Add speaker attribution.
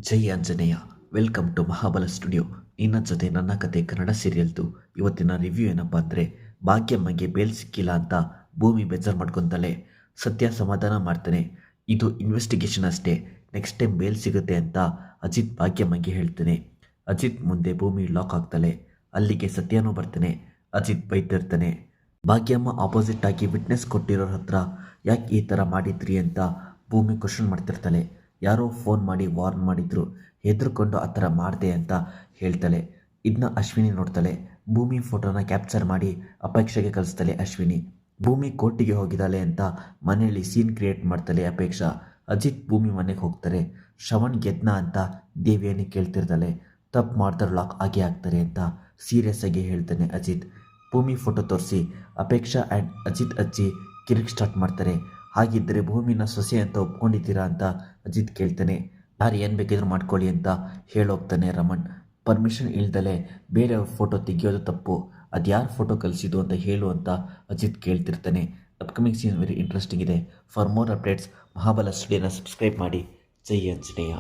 Speaker 1: Jai Anjaneya. Welcome to Mahabala studio. ನಿನ್ನ ಜೊತೆ ನನ್ನ ಕತೆ ಕನ್ನಡ ಸೀರಿಯಲ್ದು ಇವತ್ತಿನ ರಿವ್ಯೂ ಏನಪ್ಪ ಅಂದರೆ, ಭಾಗ್ಯಮ್ಮಗೆ ಬೇಲ್ ಸಿಕ್ಕಿಲ್ಲ ಅಂತ ಭೂಮಿ ಬೇಜಾರು ಮಾಡ್ಕೊತಾಳೆ. ಸತ್ಯ ಸಮಾಧಾನ ಮಾಡ್ತಾನೆ. ಇದು ಇನ್ವೆಸ್ಟಿಗೇಷನ್ ಅಷ್ಟೇ, ನೆಕ್ಸ್ಟ್ ಟೈಮ್ ಬೇಲ್ ಸಿಗುತ್ತೆ ಅಂತ ಅಜಿತ್ ಭಾಗ್ಯಮ್ಮಗೆ ಹೇಳ್ತಾನೆ. ಅಜಿತ್ ಮುಂದೆ ಭೂಮಿ ಲಾಕ್ ಆಗ್ತಾಳೆ. ಅಲ್ಲಿಗೆ ಸತ್ಯನೂ ಬರ್ತಾನೆ. ಅಜಿತ್ ಬೈತಿರ್ತಾನೆ. ಭಾಗ್ಯಮ್ಮ ಆಪೋಸಿಟ್ ಆಗಿ ವಿಟ್ನೆಸ್ ಕೊಟ್ಟಿರೋರ ಹತ್ರ ಯಾಕೆ ಈ ಥರ ಮಾಡಿದ್ರಿ ಅಂತ ಭೂಮಿ ಕ್ವಶನ್ ಮಾಡ್ತಿರ್ತಾಳೆ. ಯಾರೋ ಫೋನ್ ಮಾಡಿ ವಾರ್ನ್ ಮಾಡಿದ್ರು, ಹೆದರ್ಕೊಂಡು ಆ ಥರ ಮಾಡಿದೆ ಅಂತ ಹೇಳ್ತಾಳೆ. ಇದನ್ನ ಅಶ್ವಿನಿ ನೋಡ್ತಾಳೆ. ಭೂಮಿ ಫೋಟೋನ ಕ್ಯಾಪ್ಚರ್ ಮಾಡಿ ಅಪೇಕ್ಷೆಗೆ ಕಳಿಸ್ತಾಳೆ ಅಶ್ವಿನಿ. ಭೂಮಿ ಕೋರ್ಟಿಗೆ ಹೋಗಿದ್ದಾಳೆ ಅಂತ ಮನೆಯಲ್ಲಿ ಸೀನ್ ಕ್ರಿಯೇಟ್ ಮಾಡ್ತಾಳೆ ಅಪೇಕ್ಷಾ. ಅಜಿತ್ ಭೂಮಿ ಮನೆಗೆ ಹೋಗ್ತಾರೆ. ಶ್ರವಣ್ ಗೆದ್ನ ಅಂತ ದೇವಿಯನ್ನು ಕೇಳ್ತಿರ್ತಾಳೆ. ತಪ್ಪು ಮಾಡ್ತಾರೆ ಲಾಕ್ ಆಗೇ ಆಗ್ತಾರೆ ಅಂತ ಸೀರಿಯಸ್ ಆಗಿ ಹೇಳ್ತಾನೆ ಅಜಿತ್. ಭೂಮಿ ಫೋಟೋ ತೋರಿಸಿ ಅಪೇಕ್ಷಾ ಆ್ಯಂಡ್ ಅಜಿತ್ ಅಜ್ಜಿ ಕಿರಿಕ್ ಸ್ಟಾರ್ಟ್ ಮಾಡ್ತಾರೆ. ಹಾಗಿದ್ದರೆ ಭೂಮಿನ ಸೊಸೆ ಅಂತ ಒಪ್ಕೊಂಡಿದ್ದೀರಾ ಅಂತ ಅಜಿತ್ ಕೇಳ್ತಾನೆ. ಯಾರು ಏನು ಬೇಕಿದ್ರೂ ಮಾಡ್ಕೊಳ್ಳಿ ಅಂತ ಹೇಳೋಗ್ತಾನೆ ರಮಣ್. ಪರ್ಮಿಷನ್ ಇಲ್ದಲೆ ಬೇರೆಯವ್ರ ಫೋಟೋ ತೆಗಿಯೋದು ತಪ್ಪು, ಅದು ಯಾರು ಫೋಟೋ ಕಲಿಸಿದ್ದು ಅಂತ ಹೇಳು ಅಂತ ಅಜಿತ್ ಕೇಳ್ತಿರ್ತಾನೆ. ಅಪ್ಕಮಿಂಗ್ ಸೀನ್ ವೆರಿ ಇಂಟ್ರೆಸ್ಟಿಂಗ್ ಇದೆ. ಫಾರ್ ಮೋರ್ ಅಪ್ಡೇಟ್ಸ್ ಮಹಾಬಲ ಸ್ಟುಡಿಯೋನ ಸಬ್ಸ್ಕ್ರೈಬ್ ಮಾಡಿ. ಜೈ ಆಂಜನೇಯ.